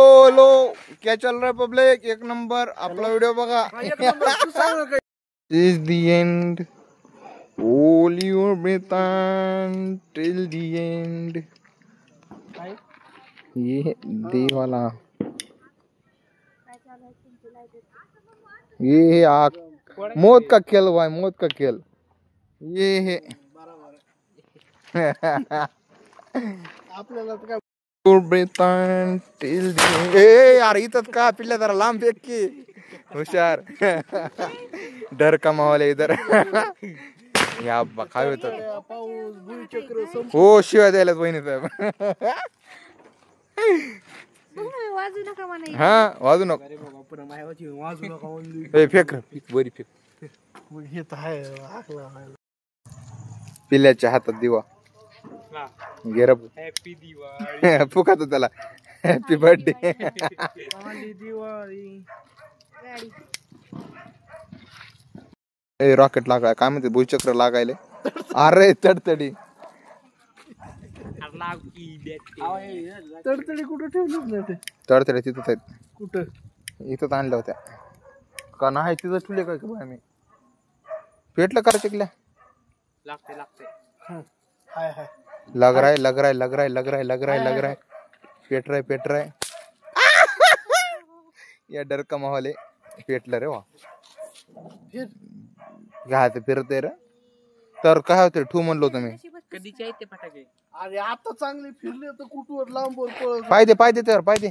बोलो क्या चल रहा है पब्लिक? एक नंबर. आपला व्हिडिओ बघा. Is the end. All your betan till the end. ये देवाला ये आग मौत का खेल भाई, मौत का खेल ये है. आपल्याला काय बेतान टिल ए यार इथं का पिल्ल्या जरा लांब फेक की हुशार. डर का माहौल आहे इधर. या काय होत हो शिवाय द्यायला वहिनी साहेब. हा वाजू नको फेक बरी फेक. पिल्ल्याच्या हातात दिवा गेरा हॅपी दिवाळी फुकात त्याला हॅपी बर्थडे दिवाळी. रॉकेट लागाय काय म्हणते भूचक्र लागायले. अरे तडतडी तडतडी कुठं ठेवलीच नाही ते. तडतडी तिथंच आहेत. कुठं? इथंच आणल्या होत्या का नाही तिथं ठेवले काय का मी पेटलं करा चिकल्या. लागते लागते हाय हाय लग रहा है लग रहा है लग रहा है लग रहा है लग रहा है लग रहा है पेट रहा है. या डर का माहौल आहे. पेटलं रे वा घ्या ते फिरते रे. तर काय होते ठू म्हणलो तुम्ही कधीचे आहेत ते फटाके. अरे आता चांगले फिरले तर कुठवर लांब पळत. पाहिजे पाहिजे तर पाहिजे.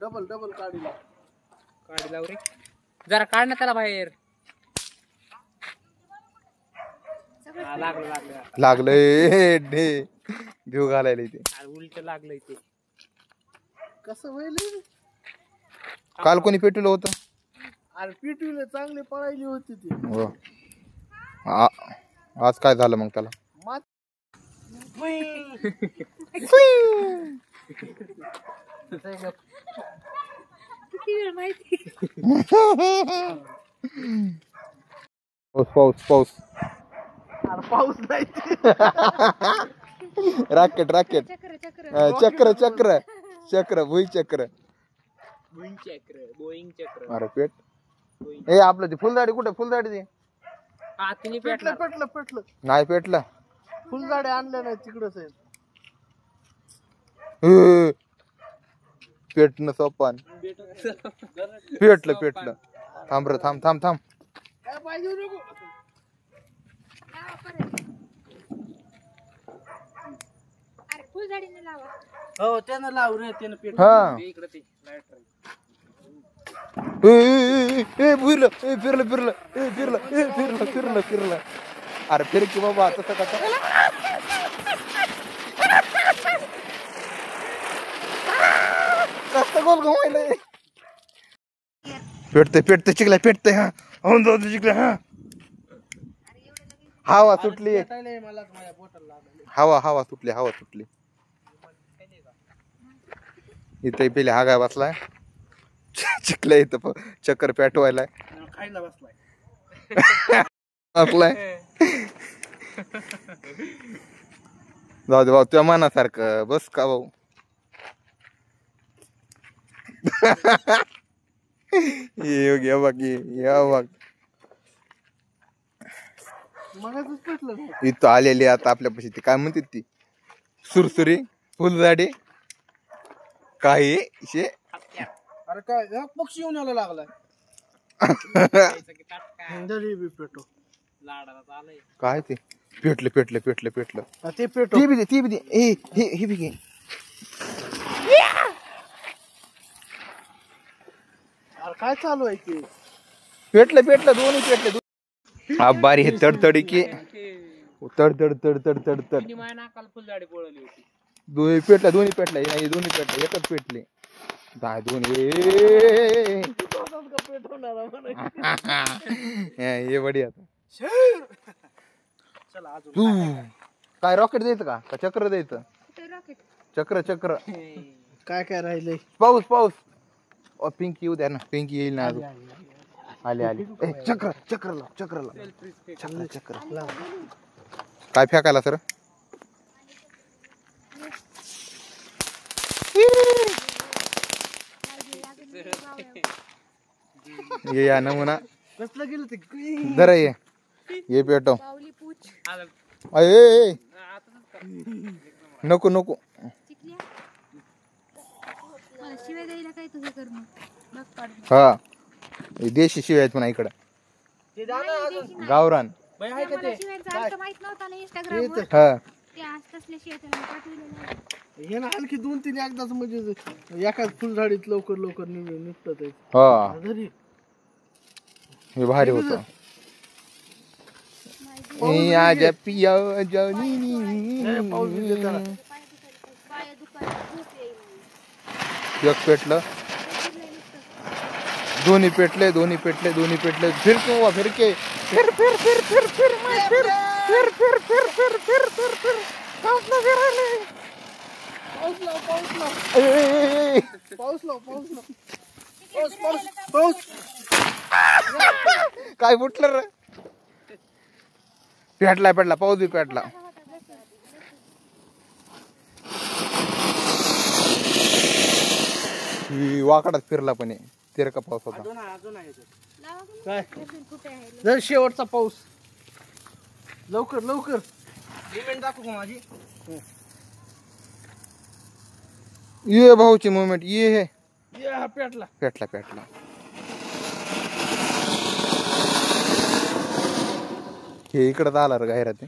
डबल डबल काढी लाव रे जरा काढ ना त्याला बाहेर. लागलंय घेऊ घालायला इथे. उलट लागलंय ते कसं होईल. काल कोणी पेटवलं होतं? अरे पेटवले चांगले पळायली होती ती. हो आज काय झालं मग त्याला? पाऊस पाऊस पाऊस नाही. रॉकेट रॉकेट चक्र चक्र चक्र भुई चक्र बोईंग चक्र. अरे पेट ए आपलं ते फुलझाडी कुठे? फुलझाडी ते पेटलं पेटलं पेटलं नाही पेटलं. फुलझाडे आणल्या नाही तिकडच आहे. पेटणं सोपान पेटलं पेटलं. थांब रे थांब थांब थांब. काय पाहिजे नको. हो त्यानं लाव रे त्यानं पेट. हा इकडे ते लाईट फिरलं फिरलं फिरलं फिरलं फिरलं फिरलं फिरलं. अरे फिर की बाबा तसं कसं कसं गोल घुमायलंय. पेटते पेटते चिकला पेटते. हा चिकला हा हवा सुटली. हवा हवा सुटली हवा सुटली. इथे पहिले हा गाय बसलाय चिकल्या इथं चक्कर पेटवायलाय खायला बसलाय. आपलाय जाऊ दे भाऊ तुझ्या मनासारखं बस का भाऊ. ये बाकी या बघ इथं आलेली आता आपल्यापाशी ती काय म्हणते ती सुरसुरी फुलझाडी काही शे. अरे काय पक्षी येऊन यायला लागलाय. काय ते पेटलं पेटलं पेटलं पेटलं. ते पेटो ती बी दे ती बी दे. हे बी घे. अरे काय चालू आहे ते? पेटलं पेटलं दोन्ही पेटले. हा बारी हे तडतडी की तड तड तड तड तड तड. फुलझाडी पळली होती. दोन्ही पेटल्या दोन्ही पेटल्या नाही दोन्ही पेटले एकच पेटले. दोन्ही हे बढिया. तू काय रॉकेट द्यायचं का चक्र द्यायचं? चक्र चक्र काय काय राहिले? पाऊस पाऊस. पिंकी येऊ द्या ना. पिंकी येईल ना अजून. आले आले. चक्र चक्र लाव चक्र लाव चक्र चक्र. काय फेकायला सर? ये या नमुना कसलं गेलं ते जरा ये पेटव पावली पूछ अय नको नको चिकल्या मला शिवाय द्यायला काय तुझं कर मग बघ काढून हा हे देशी शिवाय आहेत म्हणा इकडं ते जा ना अजून गावरान बाई आहे का मला ते शिवायचा अर्थ माहित नव्हता ना इंस्टाग्रामवर हा ते आज तसल्या शिवाय त्याला पाठवलेलं आहे. हे ना आणखी 2-3 एकदाच म्हणजे एकाच फुलझाडीत लवकर लवकर निघतात आहे. हा घरी हे भारी होत आज पिया जानी पाऊस दिले त्याला पाय दुखायला खूप येईल एक पेटलं दोन्ही पेटले फिरके हुआ फिरके फिर मैं फिर कापला फिरायले पाऊस काय फुटलं रे पेटला पाऊस बी पेटला ही वाकडात फिरला पण तिरका पाऊस होता अजून आहे ते. लावा की काय नाही? कुठे आहे जर शेवटचा पाऊस लवकर लवकर पेमेंट दाखव का माझी ये भाऊची मुवमेंट ये हे या पेटला पेटला हे इकडं आला रे गायरात